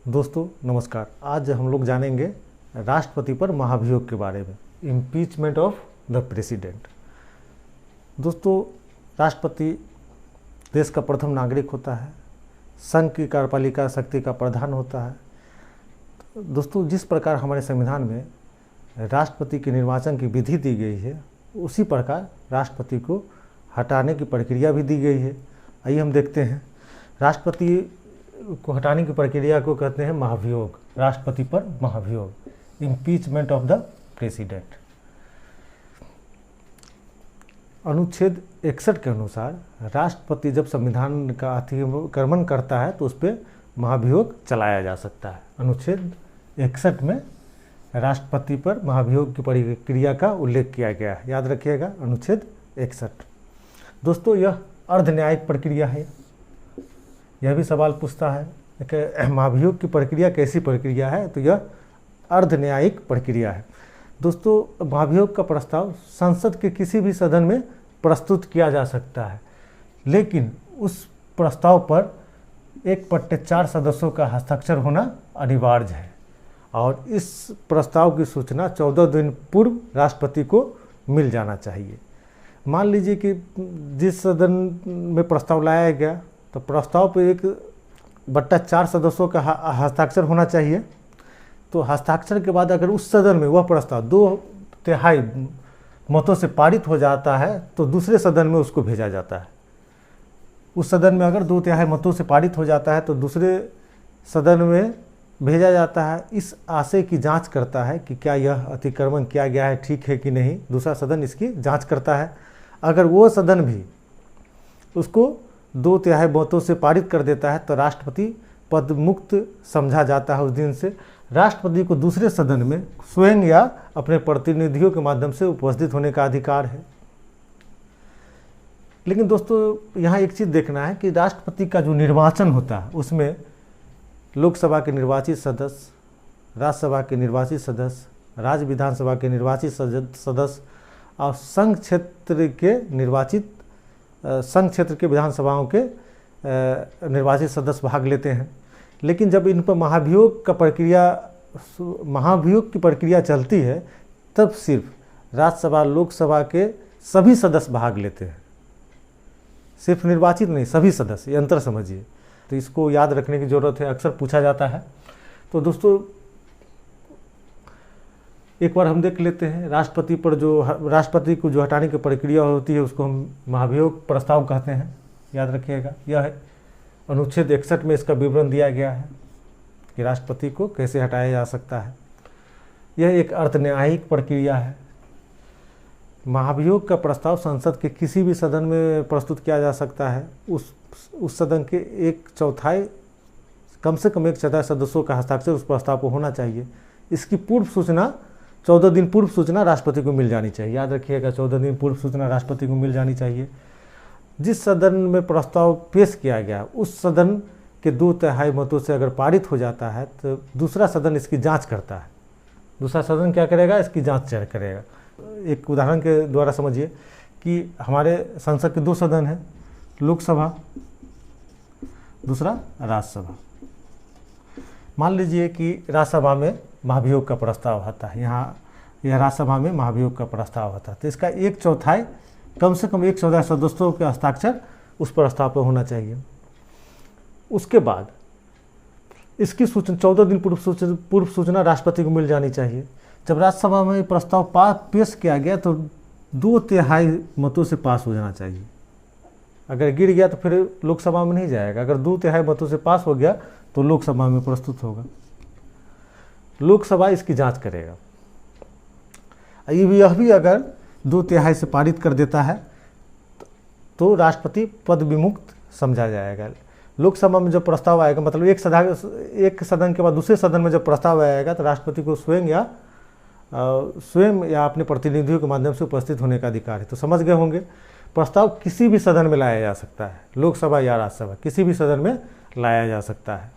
दोस्तों नमस्कार। आज हम लोग जानेंगे राष्ट्रपति पर महाभियोग के बारे में, इम्पीचमेंट ऑफ द प्रेसिडेंट। दोस्तों, राष्ट्रपति देश का प्रथम नागरिक होता है, संघ की कार्यपालिका शक्ति का प्रधान होता है। दोस्तों, जिस प्रकार हमारे संविधान में राष्ट्रपति के निर्वाचन की विधि दी गई है, उसी प्रकार राष्ट्रपति को हटाने की प्रक्रिया भी दी गई है। आइए हम देखते हैं। राष्ट्रपति को हटाने की प्रक्रिया को कहते हैं महाभियोग, राष्ट्रपति पर महाभियोग, इम्पीचमेंट ऑफ द प्रेसिडेंट। अनुच्छेद 61 के अनुसार राष्ट्रपति जब संविधान का अतिक्रमण करता है तो उस पर महाभियोग चलाया जा सकता है। अनुच्छेद 61 में राष्ट्रपति पर महाभियोग की प्रक्रिया का उल्लेख किया गया है, याद रखिएगा, अनुच्छेद 61। दोस्तों, यह अर्ध न्यायिक प्रक्रिया है। यह भी सवाल पूछता है कि महाभियोग की प्रक्रिया कैसी प्रक्रिया है, तो यह अर्ध न्यायिक प्रक्रिया है। दोस्तों, महाभियोग का प्रस्ताव संसद के किसी भी सदन में प्रस्तुत किया जा सकता है, लेकिन उस प्रस्ताव पर 1/4 सदस्यों का हस्ताक्षर होना अनिवार्य है और इस प्रस्ताव की सूचना 14 दिन पूर्व राष्ट्रपति को मिल जाना चाहिए। मान लीजिए कि जिस सदन में प्रस्ताव लाया गया तो प्रस्ताव पर 1/4 सदस्यों का हस्ताक्षर होना चाहिए। तो हस्ताक्षर के बाद अगर उस सदन में वह प्रस्ताव 2/3 मतों से पारित हो जाता है तो दूसरे सदन में उसको भेजा जाता है। उस सदन में अगर 2/3 मतों से पारित हो जाता है तो दूसरे सदन में भेजा जाता है। इस आशय की जांच करता है कि क्या यह अतिक्रमण किया गया है, ठीक है कि नहीं। दूसरा सदन इसकी जांच करता है। अगर वो सदन भी उसको 2/3 मतों से पारित कर देता है तो राष्ट्रपति पद मुक्त समझा जाता है। उस दिन से राष्ट्रपति को दूसरे सदन में स्वयं या अपने प्रतिनिधियों के माध्यम से उपस्थित होने का अधिकार है। लेकिन दोस्तों, यहाँ एक चीज़ देखना है कि राष्ट्रपति का जो निर्वाचन होता है उसमें लोकसभा के निर्वाचित सदस्य, राज्यसभा के निर्वाचित सदस्य, राज्य विधानसभा के निर्वाचित सदस्य और संघ क्षेत्र के विधानसभाओं के निर्वाचित सदस्य भाग लेते हैं। लेकिन जब इन पर महाभियोग की प्रक्रिया चलती है तब सिर्फ राज्यसभा लोकसभा के सभी सदस्य भाग लेते हैं, सिर्फ निर्वाचित नहीं, सभी सदस्य। ये अंतर समझिए, तो इसको याद रखने की ज़रूरत है, अक्सर पूछा जाता है। तो दोस्तों, एक बार हम देख लेते हैं राष्ट्रपति को जो हटाने की प्रक्रिया होती है उसको हम महाभियोग प्रस्ताव कहते हैं, याद रखिएगा। यह है अनुच्छेद 61 में इसका विवरण दिया गया है कि राष्ट्रपति को कैसे हटाया जा सकता है। यह एक अर्ध न्यायिक प्रक्रिया है। महाभियोग का प्रस्ताव संसद के किसी भी सदन में प्रस्तुत किया जा सकता है। उस सदन के 1/4 कम से कम 1/4 सदस्यों का हस्ताक्षर उस प्रस्ताव को होना चाहिए। इसकी पूर्व सूचना 14 दिन पूर्व सूचना राष्ट्रपति को मिल जानी चाहिए, याद रखिएगा, 14 दिन पूर्व सूचना राष्ट्रपति को मिल जानी चाहिए। जिस सदन में प्रस्ताव पेश किया गया उस सदन के 2/3 मतों से अगर पारित हो जाता है तो दूसरा सदन इसकी जांच करता है। दूसरा सदन क्या करेगा? इसकी जांच करेगा। एक उदाहरण के द्वारा समझिए कि हमारे संसद के 2 सदन हैं, लोकसभा, दूसरा राज्यसभा। मान लीजिए कि राज्यसभा में महाभियोग का प्रस्ताव आता है, यहाँ यह राज्यसभा में महाभियोग का प्रस्ताव आता है, तो इसका 1/4 कम से कम 1/14 सदस्यों के हस्ताक्षर उस प्रस्ताव पर होना चाहिए। उसके बाद इसकी सूचना 14 दिन पूर्व सूचना राष्ट्रपति को मिल जानी चाहिए। जब राज्यसभा में प्रस्ताव पेश किया गया तो 2/3 मतों से पास हो जाना चाहिए। अगर गिर गया तो फिर लोकसभा में नहीं जाएगा। अगर 2/3 मतों से पास हो गया तो लोकसभा में प्रस्तुत होगा। लोकसभा इसकी जांच करेगा। यह भी अगर 2/3 से पारित कर देता है तो राष्ट्रपति पद विमुक्त समझा जाएगा। लोकसभा में जब प्रस्ताव आएगा, मतलब एक सदन के बाद दूसरे सदन में जब प्रस्ताव आएगा तो राष्ट्रपति को स्वयं या अपने प्रतिनिधियों के माध्यम से उपस्थित होने का अधिकार है। तो समझ गए होंगे, प्रस्ताव किसी भी सदन में लाया जा सकता है, लोकसभा या राज्यसभा, किसी भी सदन में लाया जा सकता है।